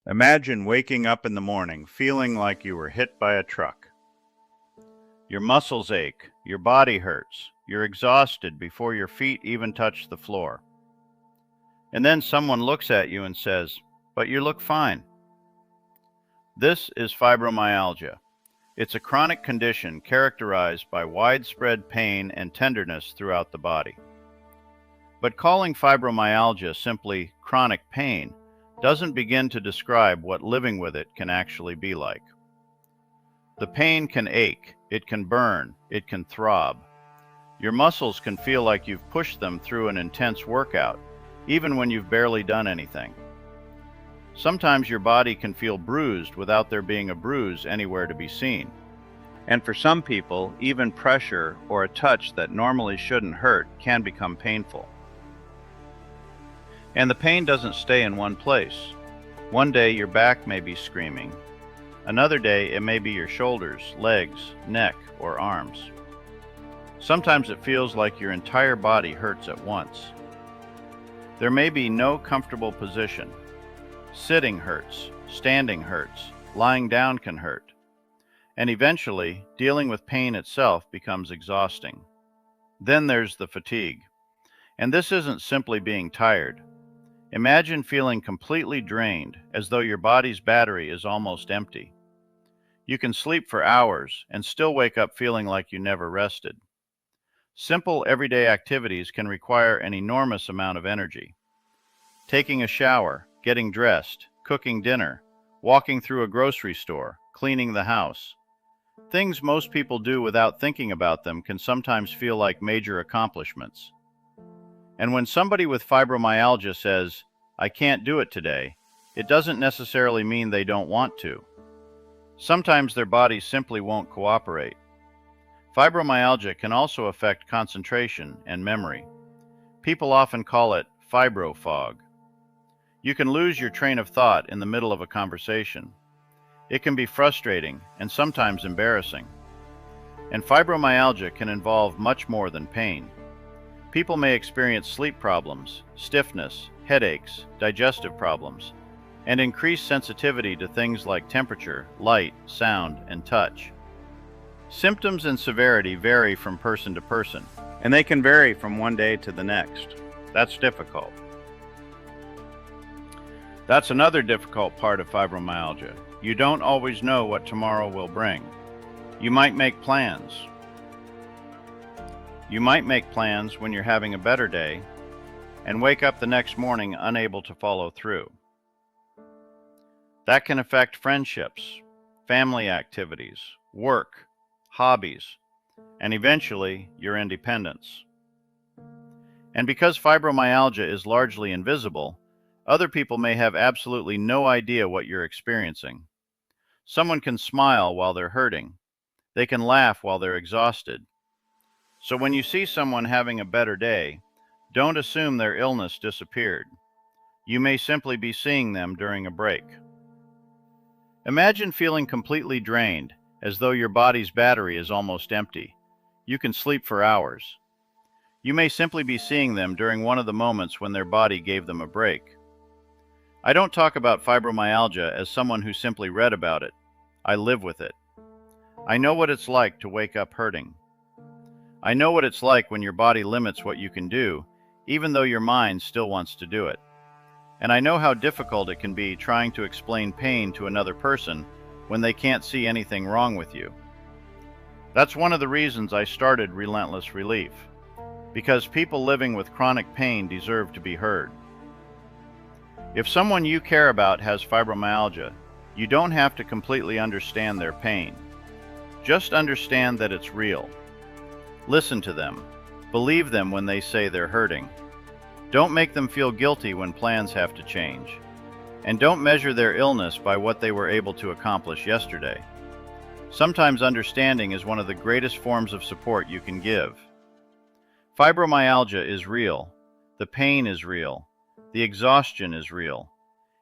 Imagine waking up in the morning feeling like you were hit by a truck. Your muscles ache, your body hurts, you're exhausted before your feet even touch the floor. And then someone looks at you and says, "But you look fine." This is fibromyalgia. It's a chronic condition characterized by widespread pain and tenderness throughout the body. But calling fibromyalgia simply chronic pain doesn't begin to describe what living with it can actually be like. The pain can ache, it can burn, it can throb. Your muscles can feel like you've pushed them through an intense workout, even when you've barely done anything. Sometimes your body can feel bruised without there being a bruise anywhere to be seen. And for some people, even pressure or a touch that normally shouldn't hurt can become painful. And the pain doesn't stay in one place. One day your back may be screaming. Another day it may be your shoulders, legs, neck, or arms. Sometimes it feels like your entire body hurts at once. There may be no comfortable position. Sitting hurts, standing hurts, lying down can hurt. And eventually, dealing with pain itself becomes exhausting. Then there's the fatigue. And this isn't simply being tired. Imagine feeling completely drained, as though your body's battery is almost empty. You can sleep for hours and still wake up feeling like you never rested. Simple everyday activities can require an enormous amount of energy. Taking a shower, getting dressed, cooking dinner, walking through a grocery store, cleaning the house. Things most people do without thinking about them can sometimes feel like major accomplishments. And when somebody with fibromyalgia says, "I can't do it today," it doesn't necessarily mean they don't want to. Sometimes their bodies simply won't cooperate. Fibromyalgia can also affect concentration and memory. People often call it fibro fog. You can lose your train of thought in the middle of a conversation. It can be frustrating and sometimes embarrassing. And fibromyalgia can involve much more than pain. People may experience sleep problems, stiffness, headaches, digestive problems, and increased sensitivity to things like temperature, light, sound, and touch. Symptoms and severity vary from person to person, and they can vary from one day to the next. That's difficult. That's another difficult part of fibromyalgia. You don't always know what tomorrow will bring. You might make plans. You might make plans when you're having a better day and wake up the next morning unable to follow through. That can affect friendships, family activities, work, hobbies, and eventually your independence. And because fibromyalgia is largely invisible, other people may have absolutely no idea what you're experiencing. Someone can smile while they're hurting. They can laugh while they're exhausted. So when you see someone having a better day, don't assume their illness disappeared. You may simply be seeing them during a break. Imagine feeling completely drained, as though your body's battery is almost empty. You can sleep for hours. You may simply be seeing them during one of the moments when their body gave them a break. I don't talk about fibromyalgia as someone who simply read about it. I live with it. I know what it's like to wake up hurting. I know what it's like when your body limits what you can do, even though your mind still wants to do it. And I know how difficult it can be trying to explain pain to another person when they can't see anything wrong with you. That's one of the reasons I started Relentless Relief, because people living with chronic pain deserve to be heard. If someone you care about has fibromyalgia, you don't have to completely understand their pain. Just understand that it's real. Listen to them. Believe them when they say they're hurting. Don't make them feel guilty when plans have to change. And don't measure their illness by what they were able to accomplish yesterday. Sometimes understanding is one of the greatest forms of support you can give. Fibromyalgia is real. The pain is real. The exhaustion is real.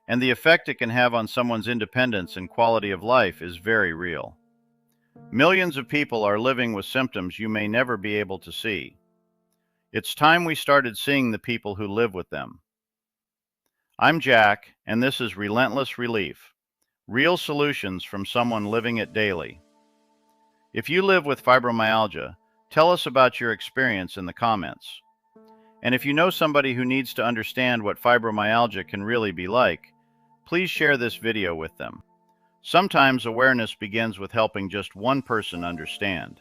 And the effect it can have on someone's independence and quality of life is very real. Millions of people are living with symptoms you may never be able to see. It's time we started seeing the people who live with them. I'm Jack, and this is Relentless Relief, real solutions from someone living it daily. If you live with fibromyalgia, tell us about your experience in the comments. And if you know somebody who needs to understand what fibromyalgia can really be like, please share this video with them. Sometimes awareness begins with helping just one person understand.